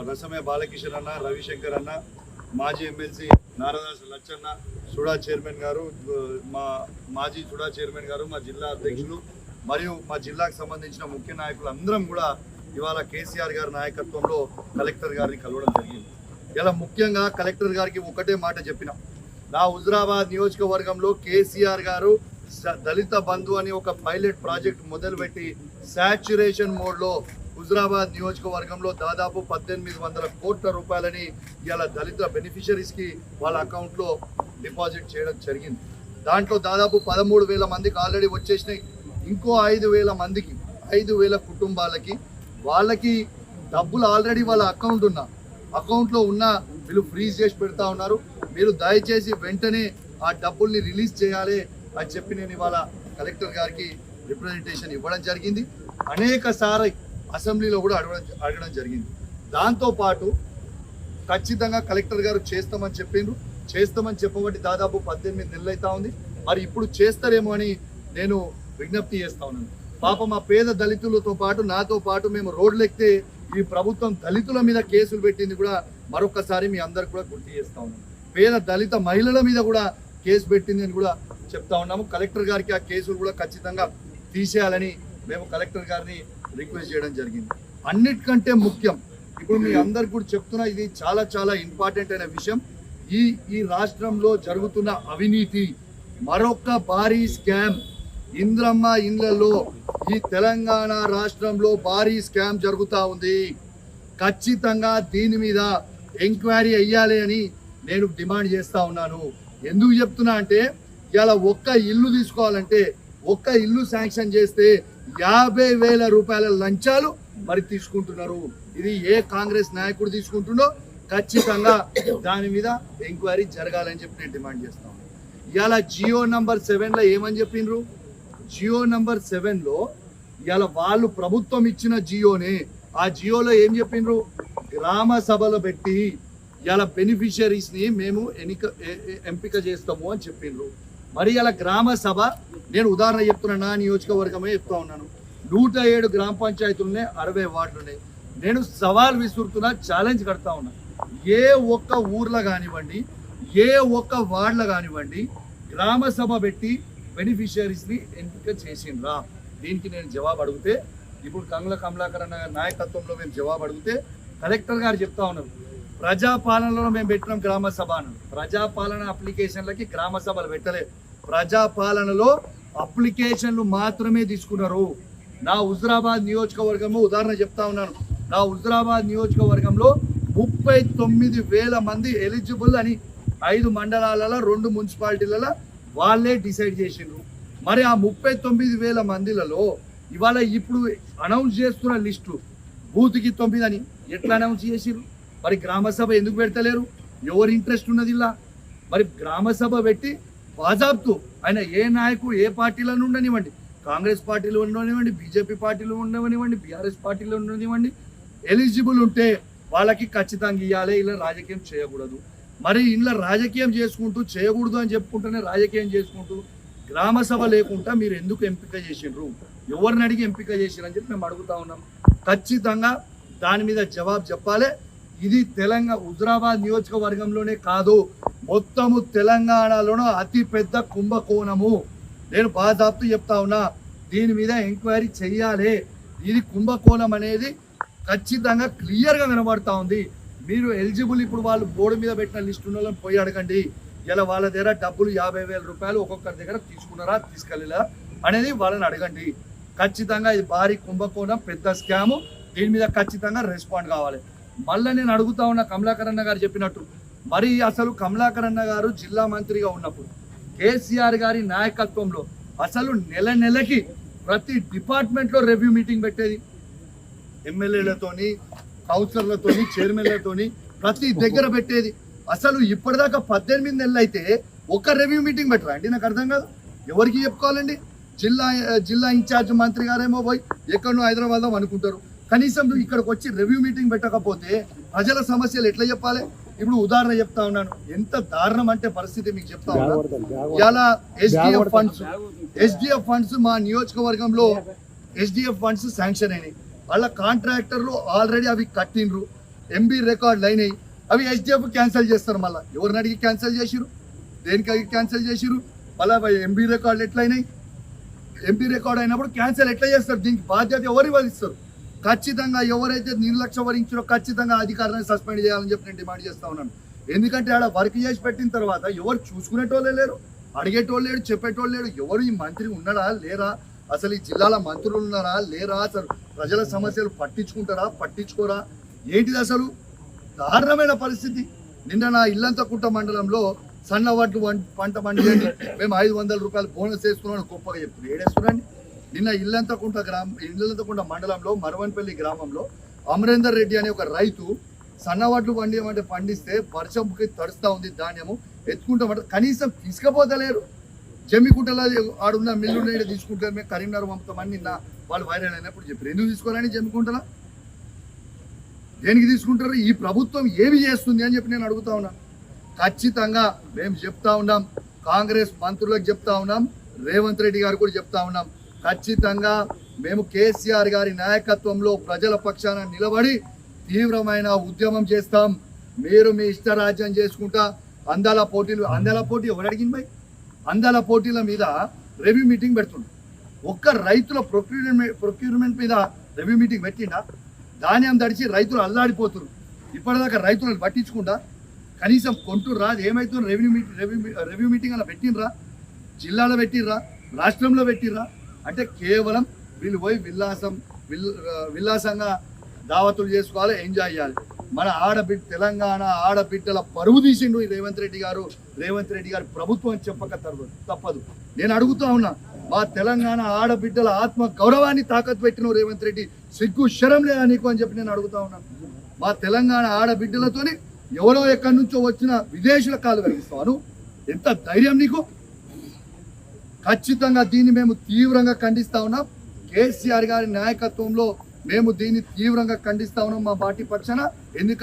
రసమే బాలకిషన్ అన్న, రవిశంకర్ అన్న, మాజీ ఎమ్మెల్సీ నారదాసు లచ్చన్న, సుడా చైర్మన్ గారు, మా మాజీ సుడా చైర్మన్ గారు, మా జిల్లా అధ్యక్షులు మరియు మా జిల్లాకు సంబంధించిన ముఖ్య నాయకులు అందరం కూడా ఇవాళ కేసీఆర్ గారి నాయకత్వంలో కలెక్టర్ గారిని కలవడం జరిగింది. ఇలా ముఖ్యంగా కలెక్టర్ గారికి ఒకటే మాట చెప్పిన, నా హుజురాబాద్ నియోజకవర్గంలో కేసీఆర్ గారు దళిత బంధు అని ఒక పైలట్ ప్రాజెక్ట్ మొదలుపెట్టి సాచ్యురేషన్ మోడ్లో హుజురాబాద్ నియోజకవర్గంలో దాదాపు 1800 కోట్ల రూపాయలని ఇలా దళిత బెనిఫిషరీస్కి వాళ్ళ అకౌంట్లో డిపాజిట్ చేయడం జరిగింది. దాంట్లో దాదాపు 13,000 మందికి ఆల్రెడీ వచ్చేసినాయి. ఇంకో 5,000 మందికి 5,000 కుటుంబాలకి వాళ్ళకి డబ్బులు ఆల్రెడీ వాళ్ళ అకౌంట్లో ఉన్న వీళ్ళు ఫ్రీజ్ చేసి పెడతా ఉన్నారు. మీరు దయచేసి వెంటనే ఆ డబ్బుల్ని రిలీజ్ చేయాలి అని చెప్పి నేను ఇవాళ కలెక్టర్ గారికి రిప్రజెంటేషన్ ఇవ్వడం జరిగింది. అనేకసారి అసెంబ్లీలో కూడా అడగడం జరిగింది. దాంతోపాటు ఖచ్చితంగా కలెక్టర్ గారు చేస్తామని చెప్పబట్టి దాదాపు 18 నెలలు అవుతా ఉంది. మరి ఇప్పుడు చేస్తారేమో అని నేను విజ్ఞప్తి చేస్తా ఉన్నాను. పాప మా పేద దళితులతో పాటు నాతో పాటు మేము రోడ్లు ఎక్కితే ఈ ప్రభుత్వం దళితుల మీద కేసులు పెట్టింది కూడా మరొకసారి మీ అందరికి కూడా గుర్తు చేస్తా ఉన్నాను. పేద దళిత మహిళల మీద కూడా కేసు పెట్టింది అని కూడా చెప్తా ఉన్నాము. కలెక్టర్ గారికి ఆ కేసులు కూడా ఖచ్చితంగా తీసేయాలని మేము కలెక్టర్ గారిని రిక్వెస్ట్ చేయడం జరిగింది. అన్నిటికంటే ముఖ్యం ఇప్పుడు మీ అందరికి కూడా చెప్తున్నా, ఇది చాలా చాలా ఇంపార్టెంట్ అయిన విషయం. ఈ రాష్ట్రంలో జరుగుతున్న అవినీతి మరొక భారీ స్కామ్, ఇంద్రమ్మ ఇళ్లలో ఈ తెలంగాణ రాష్ట్రంలో భారీ స్కామ్ జరుగుతూ ఉంది. ఖచ్చితంగా దీని మీద ఎంక్వైరీ అయ్యాలి అని నేను డిమాండ్ చేస్తా ఉన్నాను. ఎందుకు చెప్తున్నా అంటే ఇలా ఒక్క ఇల్లు తీసుకోవాలంటే ఒక్క ఇల్లు శాంక్షన్ చేస్తే 50,000 రూపాయల లంచాలు మరి తీసుకుంటున్నారు. ఇది ఏ కాంగ్రెస్ నాయకుడు తీసుకుంటుండో ఖచ్చితంగా దాని మీద ఎంక్వైరీ జరగాలని చెప్పి నేను డిమాండ్ చేస్తాను. ఇలా జియో నంబర్ 7లో ఏమని చెప్పిండ్రు, జియో నంబర్ 7లో ఇలా వాళ్ళు ప్రభుత్వం ఇచ్చిన జియోనే, ఆ జియోలో ఏం చెప్పిండ్రు, గ్రామ సభలు పెట్టి ఇలా బెనిఫిషరీస్ని మేము ఎంపిక చేస్తాము అని చెప్పిండ్రు. మరి ఇలా గ్రామ సభ, నేను ఉదాహరణ చెప్తున్నా, నా నియోజకవర్గమే చెప్తా ఉన్నాను. 107 గ్రామ పంచాయతీలున్నాయి, 60 వార్డులు ఉన్నాయి. నేను సవాల్ విసురుతున్నా, ఛాలెంజ్ కడతా ఉన్నా. ఏ ఒక్క ఊర్లో కానివ్వండి, ఏ ఒక్క వార్డులో కానివ్వండి గ్రామ సభ పెట్టి బెనిఫిషరీస్ని ఎంపిక చేసిండ్రా? దీనికి నేను జవాబు అడిగితే, ఇప్పుడు కమలాకర్ అన్న నాయకత్వంలో మేము జవాబు అడిగితే కలెక్టర్ గారు చెప్తా ఉన్నారు, ప్రజాపాలనలో మేము పెట్టినాం గ్రామ సభ అన్నాడు. ప్రజాపాలన అప్లికేషన్లకి గ్రామ సభలు పెట్టలేదు. ప్రజాపాలనలో అప్లికేషన్లు మాత్రమే తీసుకున్నారు. నా హుజురాబాద్ నియోజకవర్గంలో ఉదాహరణ చెప్తా ఉన్నాను. నా హుజురాబాద్ నియోజకవర్గంలో 39,000 మంది ఎలిజిబుల్ అని 5 మండలాలలో 2 మున్సిపాలిటీలలో వాళ్ళే డిసైడ్ చేసిండ్రు. మరి ఆ 39,000 మందిలలో ఇవాళ ఇప్పుడు అనౌన్స్ చేస్తున్న లిస్టు బూత్కి 9 అని ఎట్లా అనౌన్స్ చేసిర్రు? మరి గ్రామ సభ ఎందుకు పెడతలేరు? ఎవరి ఇంట్రెస్ట్ ఉన్నది ఇలా? మరి గ్రామ సభ పెట్టి బాజాబ్తు ఆయన ఏ నాయకుడు ఏ పార్టీలో ఉండనివ్వండి, కాంగ్రెస్ పార్టీలో ఉండనివ్వండి, బీజేపీ పార్టీలో ఉండనివ్వండి, బీఆర్ఎస్ పార్టీలో ఉండనివ్వండి, ఎలిజిబుల్ ఉంటే వాళ్ళకి ఖచ్చితంగా ఇవ్వాలి. ఇలా రాజకీయం చేయకూడదు. మరి ఇలా రాజకీయం చేసుకుంటూ చేయకూడదు అని చెప్పుకుంటూనే రాజకీయం చేసుకుంటూ గ్రామ సభ లేకుండా మీరు ఎందుకు ఎంపిక చేసిండ్రు? ఎవరిని అడిగి ఎంపిక చేసిరని చెప్పి మేము అడుగుతా ఉన్నాం. ఖచ్చితంగా దాని మీద జవాబు చెప్పాలి. ఇది హుజురాబాద్ నియోజకవర్గంలోనే కాదు, మొత్తము తెలంగాణలోనూ అతి పెద్ద కుంభకోణము. నేను బాధాప్తు చెప్తా ఉన్నా, దీని మీద ఎంక్వైరీ చెయ్యాలి. ఇది కుంభకోణం అనేది ఖచ్చితంగా క్లియర్గా కనబడతా ఉంది. మీరు ఎలిజిబుల్, ఇప్పుడు వాళ్ళు బోర్డు మీద పెట్టిన లిస్టు ఉన్న వాళ్ళని పోయి అడగండి. ఇలా వాళ్ళ దగ్గర డబ్బులు 50,000 రూపాయలు ఒక్కొక్కరి దగ్గర తీసుకున్నారా తీసుకెళ్ళా అనేది వాళ్ళని అడగండి. ఖచ్చితంగా ఇది భారీ కుంభకోణం, పెద్ద స్కాము. దీని మీద ఖచ్చితంగా రెస్పాండ్ కావాలి. మళ్ళీ నేను అడుగుతా ఉన్న కమలాకర్ అన్న గారు చెప్పినట్టు, మరి అసలు కమలాకర్ అన్న గారు జిల్లా మంత్రిగా ఉన్నప్పుడు కేసీఆర్ గారి నాయకత్వంలో అసలు నెలకి ప్రతి డిపార్ట్మెంట్లో రివ్యూ మీటింగ్ పెట్టేది. ఎమ్మెల్యేలతోని, కౌన్సిలర్లతోని, చైర్మన్లతోని ప్రతి దగ్గర పెట్టేది. అసలు ఇప్పటిదాకా 18 నెలలు అయితే ఒక్క రివ్యూ మీటింగ్ పెట్టరా అండి? నాకు అర్థం కాదు. ఎవరికి చెప్పుకోవాలండి? జిల్లా ఇన్ఛార్జ్ మంత్రి గారేమో పోయి ఎక్కడో హైదరాబాద్లో అనుకుంటారు. కనీసం ఇక్కడికి వచ్చి రివ్యూ మీటింగ్ పెట్టకపోతే ప్రజల సమస్యలు ఎట్లా చెప్పాలి? ఇప్పుడు ఉదాహరణ చెప్తా ఉన్నాను, ఎంత దారుణం అంటే పరిస్థితి మీకు చెప్తా ఉన్నాను. ఇలా ఎస్డిఎఫ్ ఫండ్స్ మా నియోజకవర్గంలో ఎస్డిఎఫ్ ఫండ్స్ శాంక్షన్ అయినాయి. వాళ్ళ కాంట్రాక్టర్లు ఆల్రెడీ అవి కట్టిండ్రు. ఎంబీ రికార్డులు అయినాయి, అవి ఎస్డిఎఫ్ క్యాన్సిల్ చేస్తారు. మళ్ళీ ఎవరిని అడిగి క్యాన్సిల్ చేసిరు, దేనికి అడిగి క్యాన్సిల్ చేసిరు? మళ్ళీ ఎంబీ రికార్డులు ఎట్లయినాయి? ఎంపీ రికార్డు అయినప్పుడు క్యాన్సిల్ ఎట్లా చేస్తారు? దీనికి బాధ్యత ఎవరు వహిస్తారు? ఖచ్చితంగా ఎవరైతే నిర్లక్ష్యం వహించారో ఖచ్చితంగా అధికారులను సస్పెండ్ చేయాలని చెప్పి నేను డిమాండ్ చేస్తా ఉన్నాను. ఎందుకంటే ఆడ వర్క్ చేసి పెట్టిన తర్వాత ఎవరు చూసుకునేటోళ్ళే లేరు, అడిగేటోళ్ళు లేడు, చెప్పేటోళ్ళు లేడు. ఎవరు ఈ మంత్రి ఉన్నాడా లేరా, అసలు ఈ జిల్లాల మంత్రులు ఉన్నారా లేరా, అసలు ప్రజల సమస్యలు పట్టించుకుంటారా పట్టించుకోరా, ఏంటిది అసలు? దారుణమైన పరిస్థితి. నిన్న నా ఇల్లంతకుంట మండలంలో సన్న వడ్లు పంట పండియండి, మేము 500 రూపాయలు బోనస్ వేసుకున్నాం గొప్పగా చెప్తున్నాం. ఏడేస్తున్నాండి. నిన్న ఇల్లంతకుంట మండలంలో మరవన్పల్లి గ్రామంలో అమరేందర్ రెడ్డి అనే ఒక రైతు సన్న వడ్లు పండిస్తే వర్షంకి తడుస్తూ ఉంది, ధాన్యము ఎత్తుకుంటామంటే కనీసం తీసుకుపోతలేరు. జమ్మికుంటలో ఆడున్న మిల్లు నేడు తీసుకుంటారు, మేము కరీంనగర్ పంపుతామని నిన్న వాళ్ళు వైరల్ అయినప్పుడు చెప్పారు. ఎందుకు తీసుకోవాలని జమ్మికుంటలా దేనికి తీసుకుంటారు? ఈ ప్రభుత్వం ఏమి చేస్తుంది అని చెప్పి నేను అడుగుతా ఉన్నాను. ఖచ్చితంగా మేము చెప్తా ఉన్నాం, కాంగ్రెస్ మంత్రులకు చెప్తా ఉన్నాం, రేవంత్ రెడ్డి గారు కూడా చెప్తా ఉన్నాం. ఖచ్చితంగా మేము కేసీఆర్ గారి నాయకత్వంలో ప్రజల పక్షాన నిలబడి తీవ్రమైన ఉద్యమం చేస్తాం. మీరు మీ ఇష్టరాజ్యం చేసుకుంటా అందాల పోటీ ఎవరు అడిగింది భయ్? అందాల పోటీల మీద రివ్యూ మీటింగ్ పెడుతుండ్రు. ఒక్క రైతుల ప్రొక్యూర్మెంట్ మీద రివ్యూ మీటింగ్ పెట్టిండా? ధాన్యం తడిచి రైతులు అల్లాడిపోతున్నారు. ఇప్పటిదాకా రైతులను పట్టించుకుంటా కనీసం కొంటూరు రాదు. ఏమవుతుంది? రివ్యూ మీటింగ్ అలా పెట్టినరా? జిల్లాలో పెట్టిర్రా? రాష్ట్రంలో పెట్టిర్రా? అంటే కేవలం వీళ్ళు పోయి విల్లాసంగా దావతులు చేసుకోవాలి, ఎంజాయ్ చేయాలి. మన తెలంగాణ ఆడబిడ్డల పరువు తీసిండు ఈ రేవంత్ రెడ్డి గారు ప్రభుత్వం చెప్పక తప్పదు. నేను అడుగుతా ఉన్నా, మా తెలంగాణ ఆడబిడ్డల ఆత్మ గౌరవాన్ని తాకట్టు పెట్టిన రేవంత్ రెడ్డి, సిగ్గు శరం లేదా నీకు అని చెప్పి నేను అడుగుతా ఉన్నాను. మా తెలంగాణ ఆడబిడ్డలతోని ఎవరో ఎక్కడి నుంచో వచ్చిన విదేశీయుల కాలు వెలిగిస్తాను, ఎంత ధైర్యం నీకు? ఖచ్చితంగా దీన్ని మేము తీవ్రంగా ఖండిస్తా ఉన్నాం. కేసీఆర్ గారి నాయకత్వంలో మేము దీన్ని తీవ్రంగా ఖండిస్తా ఉన్నాం మా పార్టీ పక్షాన. ఎందుకంటే